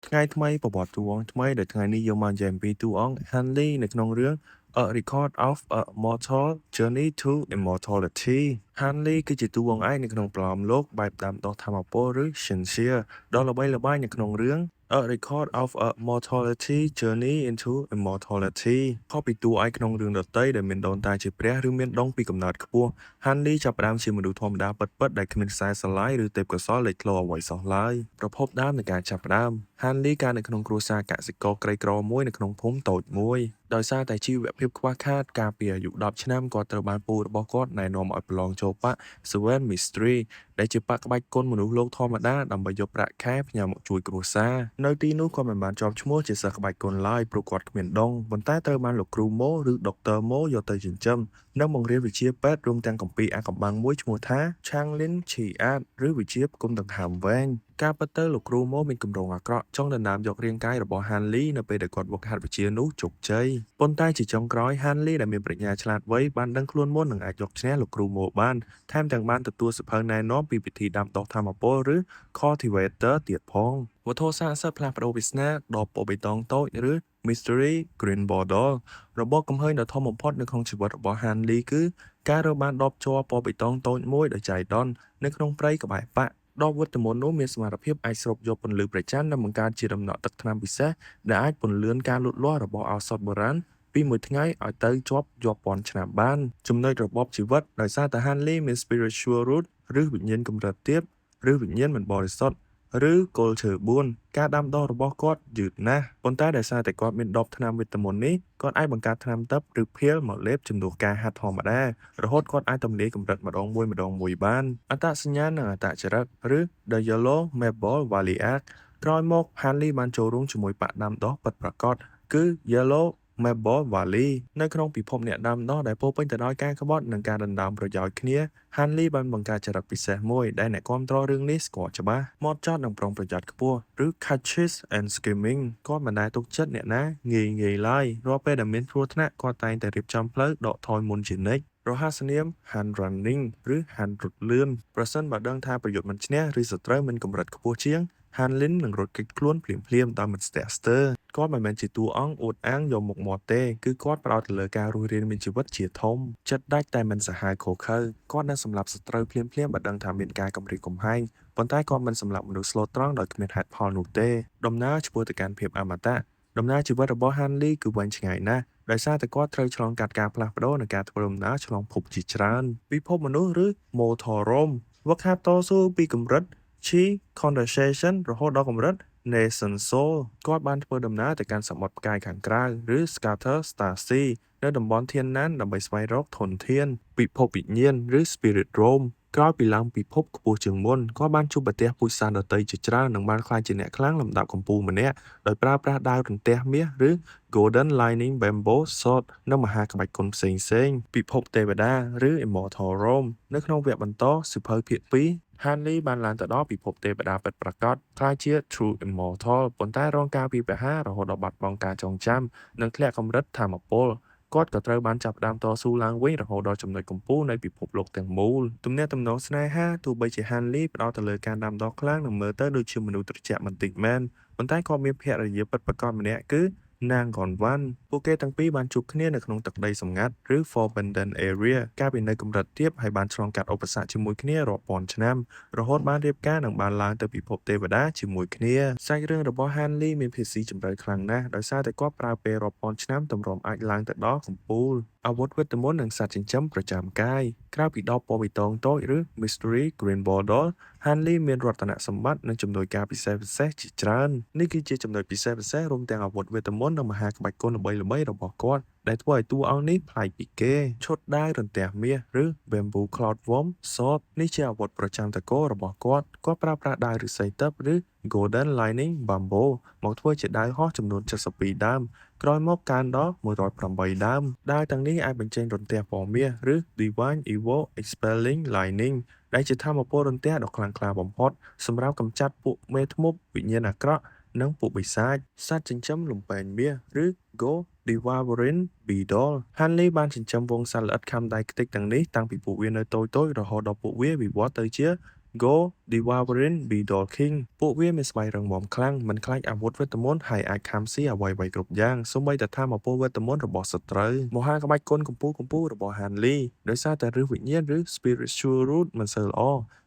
ថ្ងៃថ្មីប្រវត្តិតួអង្គថ្មីដែលថ្ងៃនេះយកមកចែកពីតួអង្គ Hanley នៅក្នុងរឿង A Record of a Mortal Journey to Immortality Hanley គឺជាតួអង្គឯកនៅក្នុងប្រលោមលោកបែបដាំដុះថាមពលឬ Shenxia ដ៏ល្បីល្បាញនៅក្នុងរឿង A Record of a Mortality Journey into Immortality ខុសពីតួឯកក្នុងរឿងដទៃដែលមានដូនតាជាព្រះឬមានដងពីកំណើតខ្ពស់ Hanley ចាប់ផ្ដើមជាមនុស្សធម្មតាពិតៗដែលគ្មានខ្សែស្រឡាយឬទេពកោសល្យលេចធ្លោអ្វីសោះឡើយប្រភពដើមនៃការចាប់ផ្ដើម Hanley កើតនៅក្នុងគ្រួសារកសិករក្រីក្រមួយនៅក្នុងភូមិតូចមួយដោយសារតែជីវភាពខ្វះខាតកាលពីអាយុ10ឆ្នាំគាត់ត្រូវបានពូរបស់គាត់ណែនាំឲ្យប្រឡងចូលបក្ស Seven Mystery ដែលជាបក្សក្បាច់គុណមនុស្សលោកធម្មតាដើម្បីយកប្រាក់ខែផ្ញើមកជួយគ្រួសារនៅទីនោះគាត់មិនបានជាប់ឈ្មោះជាសិស្សក្បាច់គុណឡើយព្រោះគាត់គ្មានដងប៉ុន្តែត្រូវបានលោកគ្រូម៉ូឬដុកទ័រម៉ូយកទៅចិញ្ចឹមនិងបង្រៀនវិជ្ជាពេទ្យរួមទាំងគម្ពីរអាថ៌កំបាំងមួយឈ្មោះថា Changlin Chiat ឬវិជ្ជាផ្គុំដង្ហើមវែងការពិតទៅលោកគ្រូម៉ូមានគម្រោងអាក្រក់ចង់ដណ្ដើមយករាងកាយរបស់ Hanley នៅពេលដែលគាត់វឹកហាត់វិជ្ជានោះជោគជ័យប៉ុន្តែជាចុងក្រោយ Hanley ដែលមានប្រាជ្ញាឆ្លាតវៃបានដឹងខ្លួនមុននឹងអាចយកឈ្នះលោកគ្រូម៉ូបានថែមទាំងបានទទួលសៀវភៅណែនាំពីពិធីដាំដុះថាមពលឬ Cultivator ទៀតផងវត្ថុស័ក្តិសិទ្ធិផ្លាស់ប្ដូរវាសនាដ៏ពណ៌បៃតងតូចឬ Mystery Green Bottle របបកំហើញដ៏ធំបំផុតនៅក្នុងជីវិតរបស់ Hanley គឺការរើបានដបជ័រពណ៌បៃតងតូចមួយដោយចៃដន្យនៅក្នុងព្រៃក្បែរបក្សដបវិតមន្តនោះមានសមត្ថភាពអាចស្រូបយកពន្លឺព្រះច័ន្ទនិងបង្កើតជាដំណក់ទឹកថ្នាំពិសេសដែលអាចពន្លឿនការលូតលាស់របស់ឱសថបុរាណពីមួយថ្ងៃឲ្យទៅជាប់រាប់ពាន់ឆ្នាំបានចំណុចរបបជីវិតដោយសារតែ Hanley មាន spiritual root ឬវិញ្ញាណកម្រិតទាបឬវិញ្ញាណមិនបរិសុទ្ធឬគល់ឈើ4ការដាំដុះរបស់គាត់យឺតណាស់ប៉ុន្តែដោយសារតែគាត់មានដបថ្នាំវីតាមីននេះគាត់អាចបង្កើតថ្នាំទិព្វឬភាលមកលេបជំនួសការហាត់ធម្មតារហូតគាត់អាចទម្លាយកម្រិតម្ដងមួយបានអត្តសញ្ញាណនិងអត្តចរិតឬ The Yellow Maple Valiant ក្រោយមក Hanley បានចូលរួមជាមួយបកដាំដុះពិតប្រាកដគឺ Yellow Maple Valley នៅក្នុងពិភពអ្នកដាំដុះដែលពោរពេញទៅដោយការក្បត់និងការដណ្ដើមប្រយោជន៍គ្នា Hanley បានបង្កើតចរិតពិសេសមួយដែលអ្នកគាំទ្ររឿងនេះស្គាល់ច្បាស់ម៉ត់ចត់និងប្រុងប្រយ័ត្នខ្ពស់ឬ Catches and Scheming គាត់មិនដែលទុកចិត្តអ្នកណាងាយឡើយរាល់ពេលដែលមានគ្រោះថ្នាក់គាត់តែងតែរៀបចំផ្លូវដកថយមុនជានិច្ចរហស្សនាម hand running ឬ hand រត់លឿនប្រសិនបើដឹងថាប្រយុទ្ធមិនឈ្នះឬសត្រូវមានកម្រិតខ្ពស់ជាង Hanlin នឹងរត់គេចខ្លួនភ្លាមៗដោយមិនស្ទាក់ស្ទើរគាត់មិនមែនជាតួអង្គអួតអាងយកមុខមាត់ទេគឺគាត់ផ្ដោតទៅលើការរស់រានមានជីវិតជាធំចិត្តដាច់តែមិនសាហាវឃោរឃៅគាត់នឹងសម្លាប់សត្រូវភ្លាមៗបើដឹងថាមានការគំរាមកំហែងប៉ុន្តែគាត់មិនសម្លាប់មនុស្សស្លូតត្រង់ដោយគ្មានហេតុផលនោះទេដំណើរឆ្ពោះទៅកាន់ភាពអមតៈដំណើរជីវិតរបស់ Hanley គឺវែងឆ្ងាយណាស់ដោយសារតែគាត់ត្រូវឆ្លងកាត់ការផ្លាស់ប្ដូរនិងការធ្វើដំណើរឆ្លងភពជាច្រើនពិភពមនុស្សឬ Mortal Realm វឹកហាត់តស៊ូពីកម្រិត Chi Condensation រហូតដល់កម្រិត Nation Soul គាត់បានធ្វើដំណើរទៅកាន់សមុទ្រផ្កាយខាងក្រៅឬ Scatter Star Sea នៅតំបន់ធានណានដើម្បីស្វែងរកធនធានពិភពវិញ្ញាណឬ Spirit Realm ក្រោយពីឡើងពិភពខ្ពស់ជាងមុនគាត់បានជួបប្រទះពូជសាសន៍ដទៃជាច្រើននិងបានក្លាយជាអ្នកខ្លាំងលំដាប់កំពូលម្នាក់ដោយប្រើប្រាស់ដាវរន្ទះមាសឬ Golden Lightning Bamboo Sword និងមហាក្បាច់គុណផ្សេងពិភពទេវតាឬ Immortal Realm នៅក្នុងវគ្គបន្តសៀវភៅភាគ2 Hanley បានឡើងទៅដល់ពិភពទេវតាពិតប្រាកដក្លាយជា True Immortal ប៉ុន្តែរងការវាយប្រហាររហូតដល់បាត់បង់ការចងចាំនិងធ្លាក់កម្រិតថាមពលគាត់ក៏ត្រូវបានចាប់ផ្ដើមតស៊ូឡើងវិញរហូតដល់ចំណុចកំពូលនៃពិភពលោកទាំងមូលទំនាក់ទំនងស្នេហាទោះបីជា Hanley ផ្ដោតទៅលើការដាំដុះខ្លាំងនិងមើលទៅដូចជាមនុស្សត្រជាក់បន្តិចមែនប៉ុន្តែគាត់មានភរិយាពិតប្រាកដម្នាក់គឺនាងកនវ៉ាន់ពួកគេទាំងពីរបានជួបគ្នានៅក្នុងទឹកដីសម្ងាត់ឬ Forbidden Area កាលពីនៅកម្រិតទាបហើយបានឆ្លងកាត់ឧបសគ្គជាមួយគ្នារាប់ពាន់ឆ្នាំរហូតបានរៀបការនិងបានឡើងទៅពិភពទេវតាជាមួយគ្នាសាច់រឿងរបស់ Hanley មានភាគីចម្រុះខ្លាំងណាស់ដោយសារតែគាត់ប្រើពេលរាប់ពាន់ឆ្នាំទម្រាំអាចឡើងទៅដល់កំពូលអាវុធវិតមន្តនិងសត្វចិញ្ចឹមប្រចាំកាយក្រៅពីដបពណ៌បៃតងតូចឬ Mystery Green Bottle Hanley មានរតនសម្បត្តិនិងជំនួយការពិសេសជាច្រើននេះគឺជាចំណុចពិសេសរួមទាំងអាវុធវេទមន្តនិងមហាក្បាច់គុណល្បីៗរបស់គាត់ដែលធ្វើឲ្យតួអង្គនេះប្លែកពីគេឈុតដាវរន្ទះមាសឬ Bamboo Cloudworm Sword នេះជាអាវុធប្រចាំតកូលរបស់គាត់ប្រើប្រាស់ដាវឫស្សីទិព្វឬ Golden Lightning Bamboo មកធ្វើជាដាវហោះចំនួន72ដើមក្រោយមកកើនដល់108ដើមដាវទាំងនេះអាចបញ្ចេញរន្ទះពណ៌មាសឬ Divine Evil Expelling Lightning ដែលជាថាមពលរន្ទះដ៏ខ្លាំងក្លាបំផុតសម្រាប់កម្ចាត់ពួកមេធ្មប់វិញ្ញាណអាក្រក់និងពួកបិសាចសត្វចិញ្ចឹមលំពែងមាសឬ Go Devouring Beetle Hanley បានចិញ្ចឹមវងសត្វល្អិតខាំដៃខ្ទេចទាំងនេះតាំងពីពួកវានៅតូចៗរហូតដល់ពួកវាវិវត្តទៅជា Go Devouring Beedle King ពួកវាមានស្បែករឹងមាំខ្លាំងមិនខ្លាចអាវុធវេទមន្តហើយអាចខាំស៊ីអ្វីៗគ្រប់យ៉ាងសូម្បីតែថាមពលវេទមន្តរបស់សត្រូវមហាក្បាច់គុណកម្ពូលរបស់ Hanley ដោយសារតែឫសវិញ្ញាណឬ spiritual root មិនសូវល្អ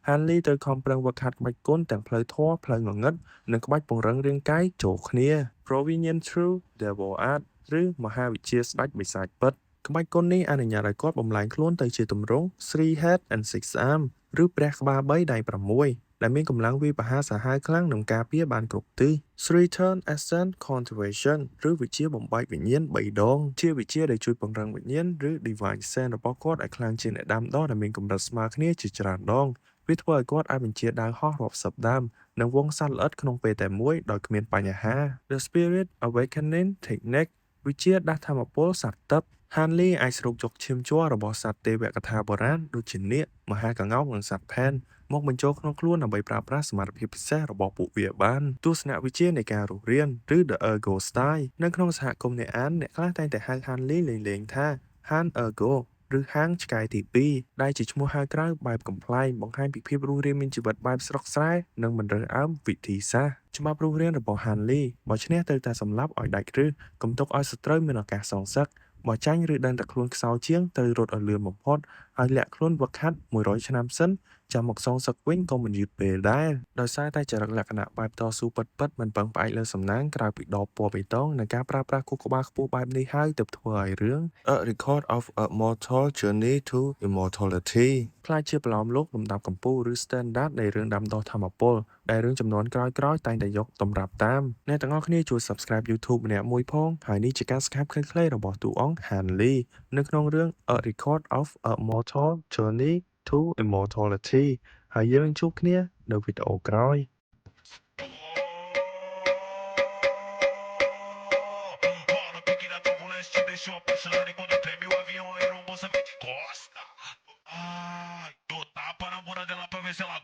Hanley ត្រូវខំប្រឹងហ្វឹកហាត់ក្បាច់គុណទាំងផ្លូវធម៌ផ្លូវងងឹតនិងក្បាច់ពង្រឹងរាងកាយចូលគ្នា Provenient True Devil Art ឬមហាវិជ្ជាស្ដេចបិសាចពិតក្បាច់គុណនេះអនុញ្ញាតឲ្យគាត់បំលែងខ្លួនទៅជាទម្រង់ Three Head and Six Arm ឬព្រះក្បាល3ដៃ6ដែលមានកម្លាំងវាយប្រហារសាហាវខ្លាំងនិងការពារបានគ្រប់ទិស Three Turn Essence Cultivation ឬវិជ្ជាបំបែកវិញ្ញាណ3ដងជាវិជ្ជាដែលជួយពង្រឹងវិញ្ញាណឬ Divine Sense របស់គាត់ឲ្យខ្លាំងជាងអ្នកដាំដុះដែលមានកម្រិតស្មើគ្នាជាច្រើនដងវាធ្វើឲ្យគាត់អាចបញ្ជាដើរហោះរាប់សិបដើមនិងវងសត្វល្អិតក្នុងពេលតែមួយដោយគ្មានបញ្ហា The Spirit Awakening Technique វិជ្ជាដាស់ថាមពលសត្វទឹក Hanley អាចស្រូបយកឈាមជ័ររបស់សត្វទេវកថាបុរាណដូចជានាគមហាក្ងោកនិងសត្វផែនមកបញ្ចូលក្នុងខ្លួនដើម្បីប្រើប្រាស់សមត្ថភាពពិសេសរបស់ពួកវាបានទស្សនវិជ្ជានៃការរស់រានឬ The Ergo Style នៅក្នុងសហគមន៍អ្នកអានអ្នកខ្លះតែងតែហៅ Hanley លេងៗថា Han Ergo ឬហាងឆ្កែទី2ដែលជាឈ្មោះហៅក្រៅបែបកំ pl ែងបង្ហាញពីភាពរស់រានមានជីវិតបែបស្រុកស្រែនិងមិនរើសអើងវិធីសាស្ត្រច្បាប់រស់រានរបស់ Hanley បើឈ្នះត្រូវតែសម្លាប់ឲ្យដាច់ឬកុំទុកឲ្យសត្រូវមានឱកាសសងសឹកបើចាញ់ឬដឹងតែខ្លួនខ្សោយជាងត្រូវរត់ឲ្យលឿនបំផុតហើយលាក់ខ្លួនវឹកហាត់100ឆ្នាំសិនចាំមកសងសឹកវិញក៏មិនយឺតពេលដែរដោយសារតែចរិតលក្ខណៈបែបតស៊ូពិតៗមិនពឹងផ្អែកលើសំណាងក្រៅពីដបពណ៌បៃតងនិងការប្រើប្រាស់ខួរក្បាលខ្ពស់បែបនេះហើយទើបធ្វើឲ្យរឿង A Record of a Mortal Journey to Immortality ក្លាយជាប្រឡោមលោកលំដាប់កំពូលឬ standard នៃរឿងដាំដុះថាមពលដែលរឿងចំនួនក្រោយៗតែងតែយកតម្រាប់តាមអ្នកទាំងអស់គ្នាជួយ Subscribe YouTube ម្នាក់មួយផងហើយនេះជាការស្កាប់ខ្លីៗរបស់តួអង្គ Hanley នៅក្នុងរឿង A Record of a Mortal Journey to Immortality ហើយយើងជួបគ្នានៅវីដេអូក្រោយDeixou apaixonado e quando treme o avião a aeromoça vem de costa. Ai, dou tapa na bunda dela pra ver se ela